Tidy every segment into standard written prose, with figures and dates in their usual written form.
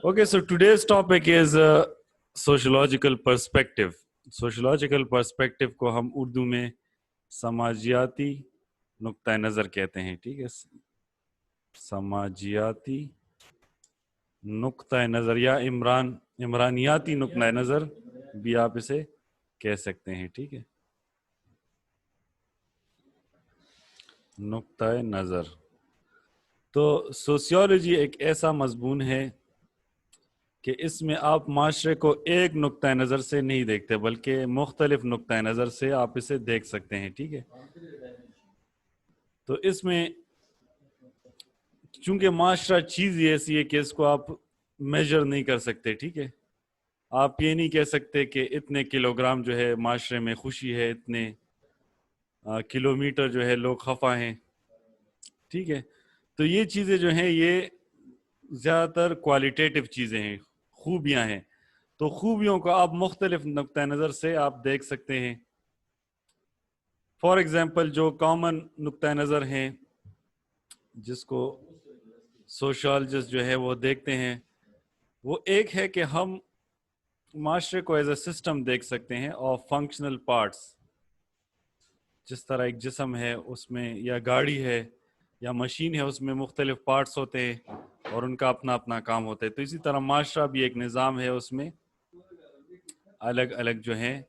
Okay, so today's topic is sociological perspective. Sociological perspective को हम उर्दू में समाजियाती नुक्ता नज़र कहते हैं, ठीक है। समाजियाती नुक्ता नज़र या इमरानियाती नुक्ता नज़र भी आप इसे कह सकते हैं, ठीक है। नुक्ता नज़र, तो सोशियोलॉजी एक ऐसा मजमून है कि इसमें आप माशरे को एक नुक्ता नज़र से नहीं देखते, बल्कि मुख्तलिफ नुक्ता नज़र से आप इसे देख सकते हैं, ठीक है। तो इसमें चूंकि माशरा चीज़ ही ऐसी है कि इसको आप मेजर नहीं कर सकते, ठीक है। आप ये नहीं कह सकते कि इतने किलोग्राम जो है माशरे में खुशी है, इतने किलोमीटर जो है लोग खफा हैं, ठीक है। तो ये चीज़ें जो हैं ये ज़्यादातर क्वालिटेटिव चीज़ें हैं, खूबियाँ हैं। तो खूबियों को आप मुख्तलिफ नुक्ता नज़र से आप देख सकते हैं। फॉर एग्ज़ाम्पल जो कॉमन नुक्ता नज़र हैं जिसको सोशलॉजिस्ट जो है वो देखते हैं, वो एक है कि हम माशरे को एज अ सिस्टम देख सकते हैं और फंक्शनल पार्ट्स, जिस तरह एक जिस्म है उसमें या गाड़ी है या मशीन है उसमें मुख्तलिफ पार्ट्स होते हैं और उनका अपना अपना काम होता है। तो इसी तरह माशरा भी एक निज़ाम है, उसमें अलग अलग जो हैं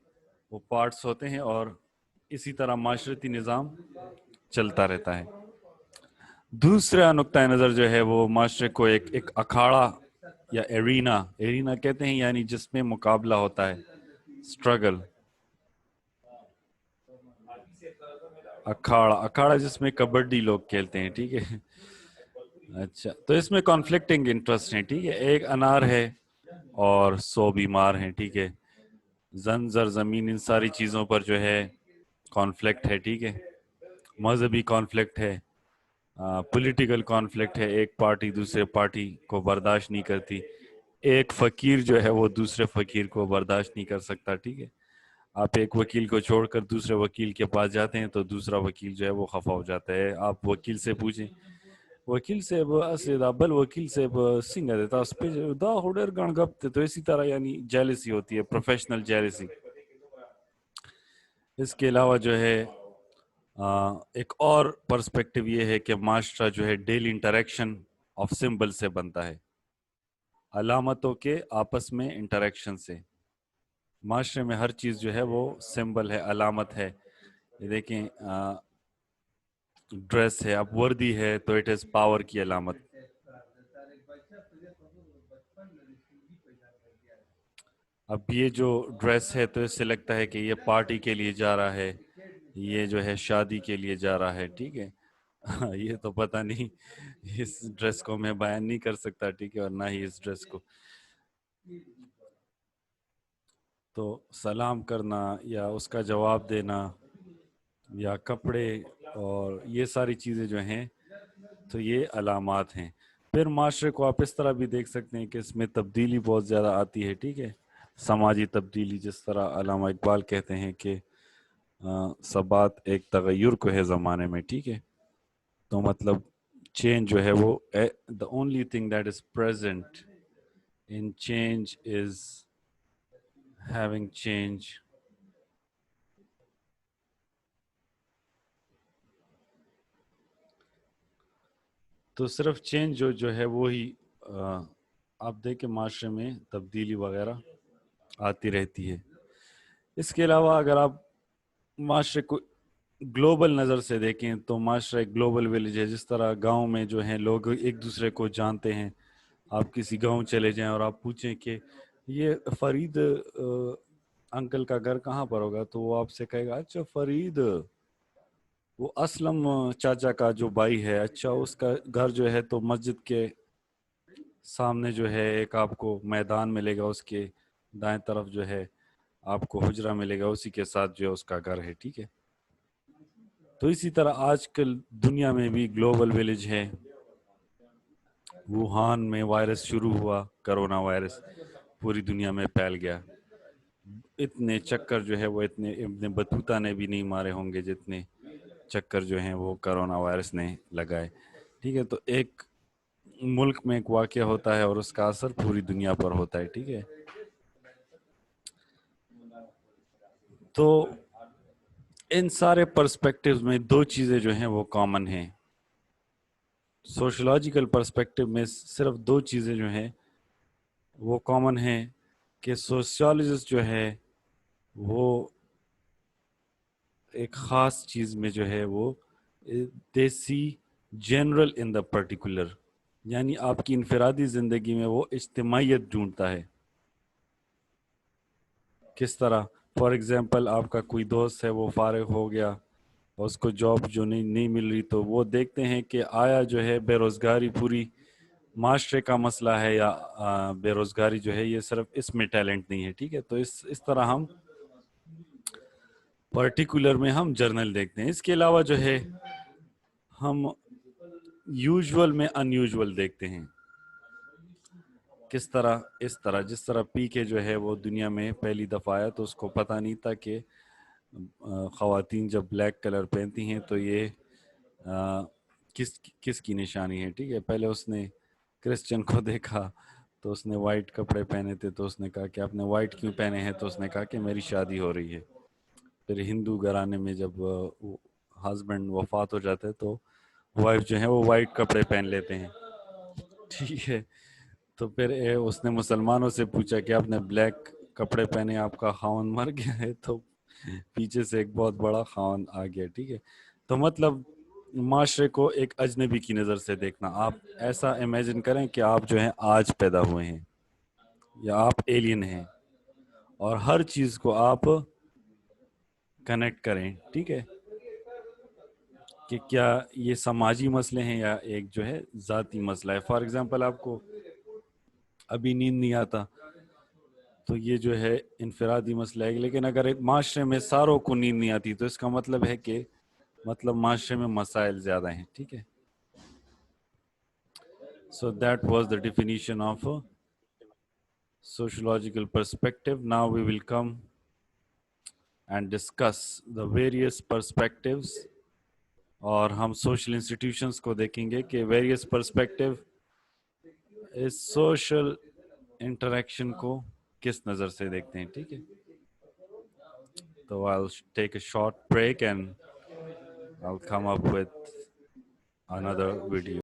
वो पार्ट्स होते हैं और इसी तरह माशरती निज़ाम चलता रहता है। दूसरा नुक्ता नज़र जो है वो माशरे को एक अखाड़ा या एरीना कहते हैं, यानी जिसमें मुकाबला होता है, स्ट्रगल। अखाड़ा जिसमें कबड्डी लोग खेलते हैं, ठीक है। अच्छा, तो इसमें कॉन्फ्लिक्टिंग इंटरेस्ट हैं, ठीक है। एक अनार है और 100 बीमार हैं, ठीक है। जर ज़मीन, इन सारी चीज़ों पर जो है कॉन्फ्लिक्ट है, ठीक है। मजहबी कॉन्फ्लिक्ट है, पॉलिटिकल कॉन्फ्लिक्ट है, एक पार्टी दूसरे पार्टी को बर्दाश्त नहीं करती, एक फ़कीर जो है वो दूसरे फ़कीर को बर्दाश्त नहीं कर सकता, ठीक है। आप एक वकील को छोड़कर दूसरे वकील के पास जाते हैं तो दूसरा वकील जो है वो खफा हो जाता है। आप वकील से पूछें, वकील से बल वकील से सिंगा देता उस पे दा होडर गणगप, तो इसी तरह यानी जेलसी होती है, प्रोफेशनल जेलसी। इसके अलावा जो है एक और पर्सपेक्टिव ये है कि माशरा जो है डेली इंटरेक्शन ऑफ सिंबल से बनता है, अलामतों के आपस में इंटरेक्शन से। माशरे में हर चीज़ जो है वो सिंबल है, अलामत है। ये देखें, ड्रेस है, अब वर्दी है तो इट इज़ पावर की अलामत। अब ये जो ड्रेस है तो इससे लगता है कि ये पार्टी के लिए जा रहा है, ये जो है शादी के लिए जा रहा है, ठीक है। ये तो पता नहीं, इस ड्रेस को मैं बयान नहीं कर सकता, ठीक है, और ना ही इस ड्रेस को। तो सलाम करना या उसका जवाब देना या कपड़े और ये सारी चीज़ें जो हैं तो ये अलामात हैं। फिर माशरे को आप इस तरह भी देख सकते हैं कि इसमें तब्दीली बहुत ज़्यादा आती है, ठीक है। समाजी तब्दीली, जिस तरह अल्लामा इकबाल कहते हैं कि सबात एक तगय्युर को है ज़माने में, ठीक है। तो मतलब चेंज जो है वो the only thing that is present in change is having change. तो सिर्फ चेंज जो है वो ही आप देखें माशरे में तब्दीली वगैरह आती रहती है। इसके अलावा अगर आप माशरे को ग्लोबल नज़र से देखें तो माशरा एक ग्लोबल विलेज है। जिस तरह गांव में जो हैं लोग एक दूसरे को जानते हैं, आप किसी गांव चले जाएं और आप पूछें कि ये फरीद अंकल का घर कहाँ पर होगा, तो वो आपसे कहेगा अच्छा फरीद, वो असलम चाचा का जो भाई है, अच्छा उसका घर जो है तो मस्जिद के सामने जो है एक आपको मैदान मिलेगा, उसके दाएं तरफ जो है आपको हुजरा मिलेगा, उसी के साथ जो है उसका घर है, ठीक है। तो इसी तरह आजकल दुनिया में भी ग्लोबल विलेज है। वुहान में वायरस शुरू हुआ, कोरोना वायरस पूरी दुनिया में फैल गया। इतने चक्कर जो है वो इतने बतूता ने भी नहीं मारे होंगे जितने चक्कर जो हैं वो कोरोना वायरस ने लगाए, ठीक है। तो एक ملک میں ایک واقعہ ہوتا ہے اور اس کا اثر پوری دنیا پر ہوتا ہے. ٹھیک ہے, تو ان سارے پرسپیکٹیوز میں دو چیزیں جو ہیں وہ کامن ہیں. سوشولوجیکل پرسپیکٹیو میں صرف دو چیزیں جو ہیں وہ کامن ہیں کہ سوشیولوجسٹ جو ہے وہ ایک خاص چیز میں جو ہے وہ دے سی جنرل ان دا پرٹیکولر, یعنی آپ کی انفرادی زندگی میں وہ اجتماعیت ڈھونڈتا ہے. کس طرح؟ فار ایگزامپل آپ کا کوئی دوست ہے وہ فارغ ہو گیا اور اس کو جاب جو نہیں مل رہی, تو وہ دیکھتے ہیں کہ آیا جو ہے بے روزگاری پوری معاشرے کا مسئلہ ہے یا بے روزگاری جو ہے یہ صرف اس میں ٹیلنٹ نہیں ہے. ٹھیک ہے, تو اس طرح ہم پرٹیکولر میں ہم جرنل دیکھتے ہیں. اس کے علاوہ جو ہے ہم یوزول میں ان یوزول دیکھتے ہیں. کس طرح؟ اس طرح جس طرح پی کے جو ہے وہ دنیا میں پہلی دفعہ آیا تو اس کو پتہ نہیں تھا کہ خواتین جب بلیک کلر پہنتی ہیں تو یہ کس کی نشانی ہے. ٹھیک ہے, پہلے اس نے کرسچن کو دیکھا تو اس نے وائٹ کپڑے پہنے تھے تو اس نے کہا کہ آپ نے وائٹ کیوں پہنے ہیں, تو اس نے کہا کہ میری شادی ہو رہی ہے. پھر ہندو گھرانے میں جب ہسبینڈ وفات ہو جاتے تو وائف جو ہے وہ وائٹ کپڑے پہن لیتے ہیں. ٹھیک ہے, تو پھر اس نے مسلمانوں سے پوچھا کہ آپ نے بلیک کپڑے پہنے, آپ کا خاون مر گیا ہے, تو پیچھے سے ایک بہت بڑا خاون آ گیا. ٹھیک ہے, تو مطلب معاشرے کو ایک اجنبی کی نظر سے دیکھنا. آپ ایسا امیجن کریں کہ آپ جو ہیں آج پیدا ہوئے ہیں یا آپ ایلین ہیں اور ہر چیز کو آپ کنیکٹ کریں. ٹھیک ہے, کہ کیا یہ سماجی مسئلے ہیں یا ایک جو ہے ذاتی مسئلہ ہے. فار ایگزامپل آپ کو ابھی نیند نہیں آتا تو یہ جو ہے انفرادی مسئلہ ہے, لیکن اگر ایک معاشرے میں ساروں کو نیند نہیں آتی تو اس کا مطلب ہے کہ معاشرے میں مسائل زیادہ ہیں. ٹھیک ہے, so that was the definition of a sociological perspective. Now we will come and discuss the various perspectives, اور ہم سوشل انسٹیٹیوشنس کو دیکھیں گے کہ ویریس پرسپیکٹیو اس سوشل انٹریکشن کو کس نظر سے دیکھتے ہیں. ٹھیک ہے, تو I'll take a short break and I'll come up with another video.